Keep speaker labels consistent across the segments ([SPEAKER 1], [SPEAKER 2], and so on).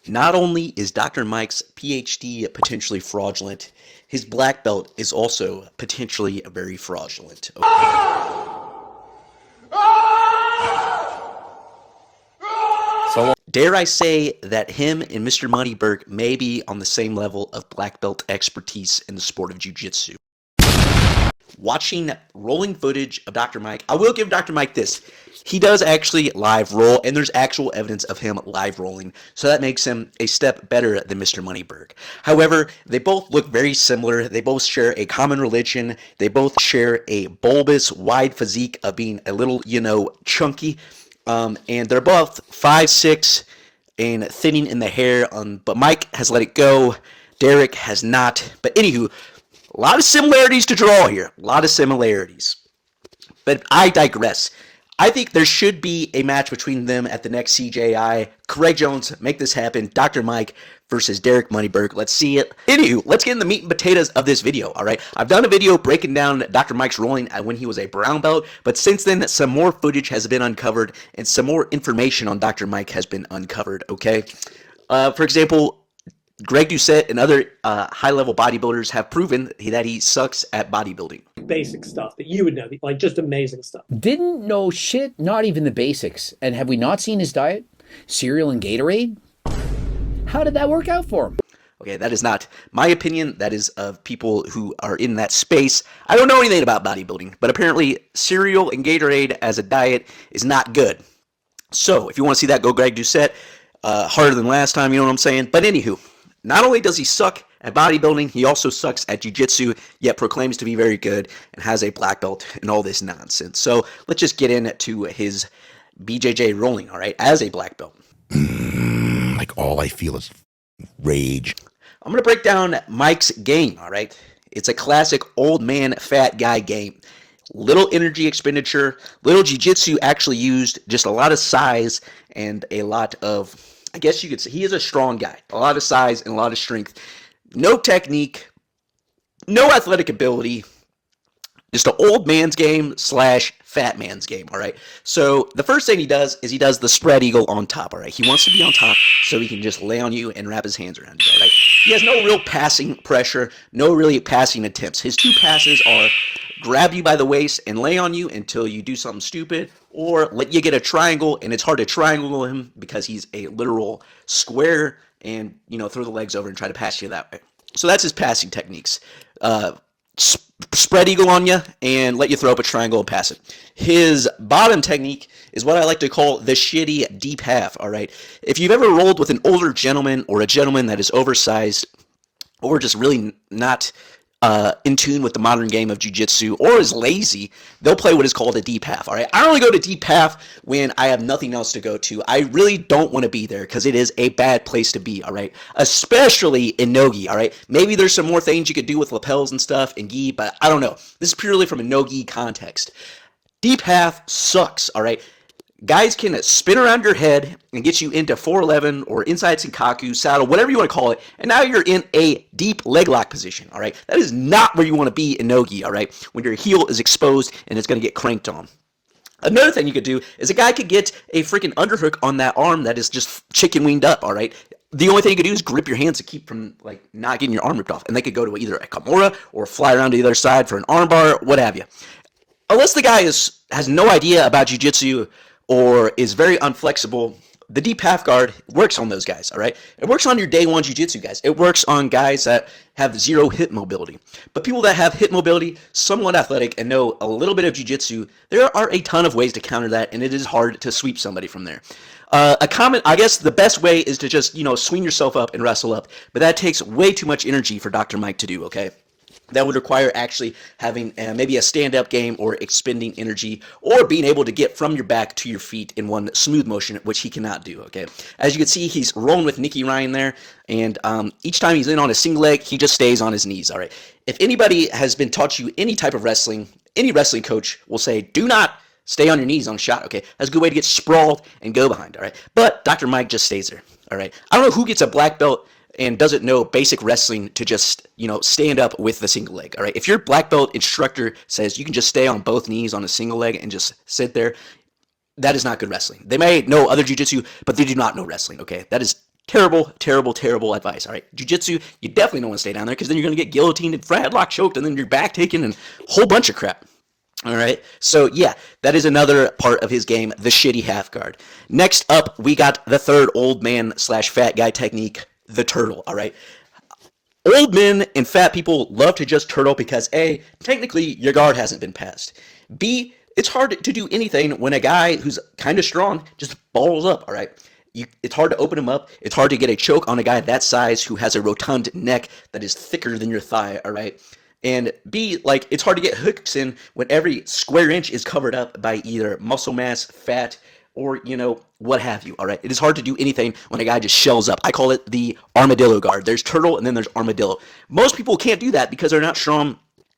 [SPEAKER 1] Not only is Dr. Mike's PhD potentially fraudulent, his black belt is also potentially very fraudulent.
[SPEAKER 2] So
[SPEAKER 1] Dare I say that him and Mr. Moneyberg may be on the same level of black belt expertise in the sport of jiu-jitsu. Watching rolling footage of Dr. Mike, I will give Dr. Mike this. He does actually live roll, and there's actual evidence of him live rolling, so that makes him a step better than Mr. Moneyberg. However, they both look very similar. They both share a common religion. They both share a bulbous, wide physique of being a little, chunky. And they're both 5'6" and thinning in the hair. But Mike has let it go. Derek has not. But anywho, a lot of similarities to draw here. A lot of similarities. But I digress. I think there should be a match between them at the next CJI. Craig Jones, make this happen. Dr. Mike versus Derek Moneyberg. Let's see it. Anywho, let's get in the meat and potatoes of this video, all right? I've done a video breaking down Dr. Mike's rolling when he was a brown belt, but since then, some more footage has been uncovered and some more information on Dr. Mike has been uncovered, okay? For example, Greg Doucette and other high-level bodybuilders have proven that he sucks at bodybuilding.
[SPEAKER 3] Basic stuff that you would know, like just amazing stuff.
[SPEAKER 2] didn't know shit, not even the basics. And have we not seen his diet? Cereal and Gatorade? How did that work out for him?
[SPEAKER 1] Okay, that is not my opinion. That is of people who are in that space. I don't know anything about bodybuilding, but apparently cereal and Gatorade as a diet is not good. So if you want to see that, go Greg Doucette. Harder than last time, you know what I'm saying? But anywho, not only does he suck at bodybuilding, he also sucks at jiu-jitsu, yet proclaims to be very good and has a black belt and all this nonsense. So let's just get into his BJJ rolling, all right, as a black belt.
[SPEAKER 4] Like all I feel is rage.
[SPEAKER 1] I'm going to break down Mike's game, all right? It's a classic old man, fat guy game. Little energy expenditure, little jiu-jitsu actually used, just a lot of size and a lot of, I guess you could say, he is a strong guy. A lot of size and a lot of strength. No technique, no athletic ability, just an old man's game / fat man's game, all right? So the first thing he does is he does the spread eagle on top, all right? He wants to be on top so he can just lay on you and wrap his hands around you, all right? He has no real passing pressure, no really passing attempts. His two passes are grab you by the waist and lay on you until you do something stupid, or let you get a triangle, and it's hard to triangle him because he's a literal square, and, throw the legs over and try to pass you that way. So that's his passing techniques. Spread eagle on you and let you throw up a triangle and pass it. His bottom technique is what I like to call the shitty deep half, all right? If you've ever rolled with an older gentleman or a gentleman that is oversized or just really not in tune with the modern game of jiu-jitsu or is lazy, they'll play what is called a deep half, all right? I only go to deep half when I have nothing else to go to. I really don't want to be there because it is a bad place to be, all right? Especially in no-gi, all right? Maybe there's some more things you could do with lapels and stuff in gi, but I don't know. This is purely from a no-gi context. Deep half sucks, all right? Guys can spin around your head and get you into 411 or inside Senkaku, saddle, whatever you want to call it, and now you're in a deep leg lock position, all right? That is not where you want to be in no-gi, all right? When your heel is exposed and it's going to get cranked on. Another thing you could do is a guy could get a freaking underhook on that arm that is just chicken winged up, all right? The only thing you could do is grip your hands to keep from, not getting your arm ripped off. And they could go to either a Kimura or fly around to the other side for an armbar, what have you. Unless the guy has no idea about jiu-jitsu or is very unflexible, the deep half guard works on those guys, all right? It works on your day one jiu-jitsu guys. It works on guys that have zero hip mobility. But people that have hip mobility, somewhat athletic, and know a little bit of jiu-jitsu, there are a ton of ways to counter that, and it is hard to sweep somebody from there. I guess the best way is to just, swing yourself up and wrestle up, but that takes way too much energy for Dr. Mike to do, okay? That would require actually having maybe a stand-up game or expending energy or being able to get from your back to your feet in one smooth motion, which he cannot do, okay? As you can see, he's rolling with Nicky Ryan there, and each time he's in on a single leg, he just stays on his knees, all right? If anybody has been taught you any type of wrestling, any wrestling coach will say, do not stay on your knees on a shot, okay? That's a good way to get sprawled and go behind, all right? But Dr. Mike just stays there, all right? I don't know who gets a black belt and doesn't know basic wrestling to just, stand up with the single leg, all right? If your black belt instructor says you can just stay on both knees on a single leg and just sit there, that is not good wrestling. They may know other jiu-jitsu, but they do not know wrestling, okay? That is Terrible, terrible, terrible advice. All right, jiu-jitsu, you definitely don't want to stay down there because then you're going to get guillotined and headlock choked and then your back taken and a whole bunch of crap. All right, so yeah, that is another part of his game, the shitty half guard. Next up, we got the third old man / fat guy technique, the turtle. All right, old men and fat people love to just turtle because A, technically your guard hasn't been passed. B, it's hard to do anything when a guy who's kind of strong just balls up, all right? It's hard to open him up. It's hard to get a choke on a guy that size who has a rotund neck that is thicker than your thigh, all right? And B, like, it's hard to get hooks in when every square inch is covered up by either muscle mass, fat, or, you know, what have you, all right? It is hard to do anything when a guy just shells up. I call it the armadillo guard. There's turtle and then there's armadillo. Most people can't do that because they're not strong.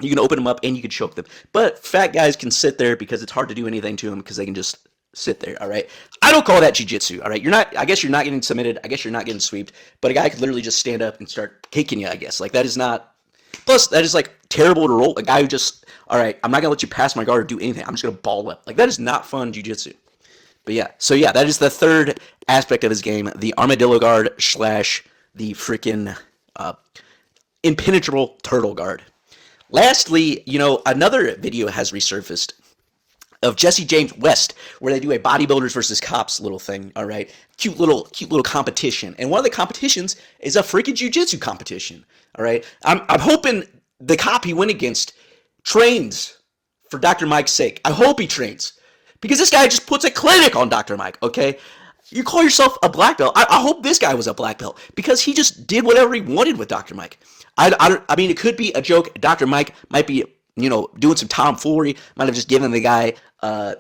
[SPEAKER 1] You can open them up and you can choke them. But fat guys can sit there because it's hard to do anything to them because they can just sit there, all right? I don't call that jiu-jitsu, all right? I guess you're not getting submitted. I guess you're not getting sweeped. But a guy could literally just stand up and start kicking you, I guess. Like, that is not... Plus, that is, like, terrible to roll. A guy who just, all right, I'm not going to let you pass my guard or do anything. I'm just going to ball up. Like, that is not fun jiu-jitsu. But yeah, so yeah, that is the third aspect of his game, the armadillo guard / the freaking impenetrable turtle guard. Lastly, you know, another video has resurfaced of Jesse James West, where they do a bodybuilders versus cops little thing, all right? Cute little competition. And one of the competitions is a freaking jiu-jitsu competition, all right? I'm hoping the cop he went against trains for Dr. Mike's sake. I hope he trains. Because this guy just puts a clinic on Dr. Mike, okay? You call yourself a black belt. I hope this guy was a black belt because he just did whatever he wanted with Dr. Mike. I mean, it could be a joke. Dr. Mike might be, you know, doing some tomfoolery. Might have just given the guy,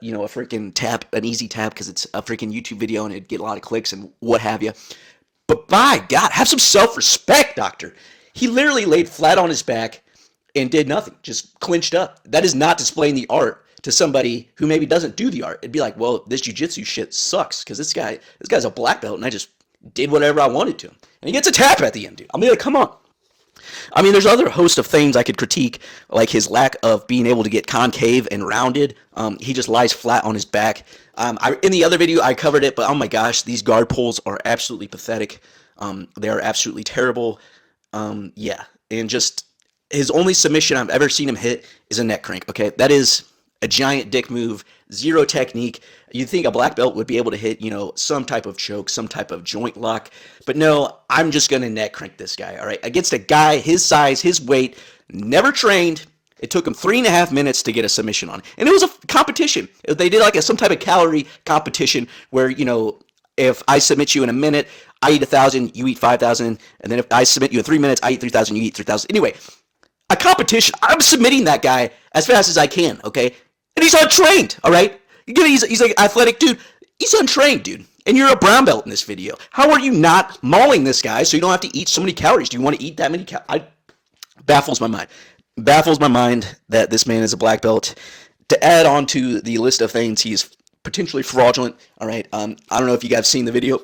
[SPEAKER 1] you know, a freaking tap, an easy tap because it's a freaking YouTube video and it'd get a lot of clicks and what have you. But by God, have some self-respect, Doctor. He literally laid flat on his back and did nothing, just clinched up. That is not displaying the art to somebody who maybe doesn't do the art. It'd be like, well, this jiu-jitsu shit sucks because this guy's a black belt and I just did whatever I wanted to. And he gets a tap at the end, dude. I mean, like, come on. I mean, there's other host of things I could critique, like his lack of being able to get concave and rounded. He just lies flat on his back. In the other video, I covered it, but oh my gosh, these guard pulls are absolutely pathetic. They are absolutely terrible. Yeah, and just his only submission I've ever seen him hit is a neck crank, okay? That is a giant dick move, zero technique. You'd think a black belt would be able to hit, you know, some type of choke, some type of joint lock. But no, I'm just going to neck crank this guy, all right? Against a guy his size, his weight, never trained. It took him 3.5 minutes to get a submission on. And it was a competition. They did like some type of calorie competition where, you know, if I submit you in a minute, I eat 1,000, you eat 5,000. And then if I submit you in 3 minutes, I eat 3,000, you eat 3,000. Anyway, a competition. I'm submitting that guy as fast as I can, okay? And he's untrained, all right? He's like athletic dude. He's untrained, dude. And you're a brown belt in this video. How are you not mauling this guy so you don't have to eat so many calories? Do you want to eat that many calories? Baffles my mind. Baffles my mind that this man is a black belt. To add on to the list of things, he's potentially fraudulent, all right? I don't know if you guys have seen the video.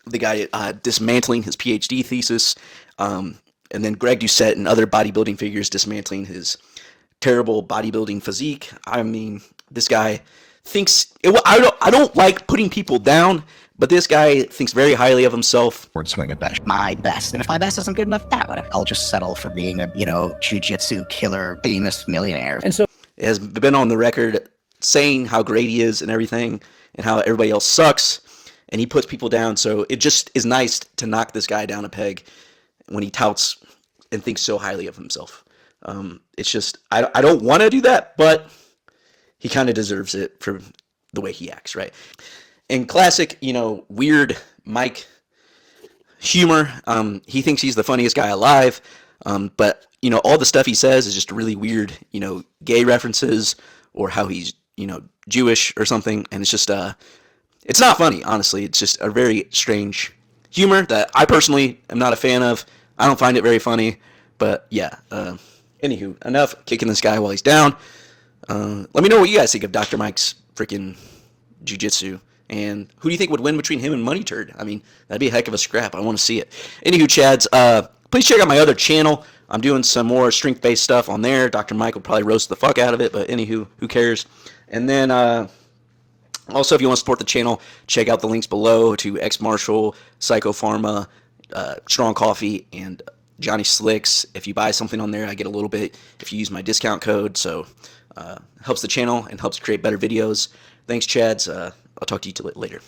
[SPEAKER 1] The guy dismantling his PhD thesis. And then Greg Doucette and other bodybuilding figures dismantling his terrible bodybuilding physique. I mean, this guy thinks... I don't like putting people down, but this guy thinks very highly of himself.
[SPEAKER 4] Word swing at that.
[SPEAKER 5] My best. And if my best isn't good enough, whatever. I'll just settle for being a, you know, jiu-jitsu killer, famous millionaire.
[SPEAKER 2] And so
[SPEAKER 1] It has been on the record saying how great he is and everything, and how everybody else sucks, and he puts people down. So it just is nice to knock this guy down a peg when he touts and thinks so highly of himself. It's just, I don't want to do that, but he kind of deserves it for the way he acts, right? In classic, you know, weird Mike humor, he thinks he's the funniest guy alive, but, you know, all the stuff he says is just really weird, you know, gay references or how he's, you know, Jewish or something, and it's just, it's not funny, honestly. It's just a very strange humor that I personally am not a fan of. I don't find it very funny, but yeah, anywho, enough kicking this guy while he's down. Let me know what you guys think of Dr. Mike's freaking jiu-jitsu. And who do you think would win between him and Money Turd? I mean, that'd be a heck of a scrap. I want to see it. Anywho, Chads, please check out my other channel. I'm doing some more strength-based stuff on there. Dr. Mike will probably roast the fuck out of it, but anywho, who cares? And then, Also, if you want to support the channel, check out the links below to X Marshall, Psycho Pharma, Strong Coffee, and Johnny Slicks. If you buy something on there, I get a little bit if you use my discount code. So helps the channel and helps create better videos. Thanks, Chads. I'll talk to you later.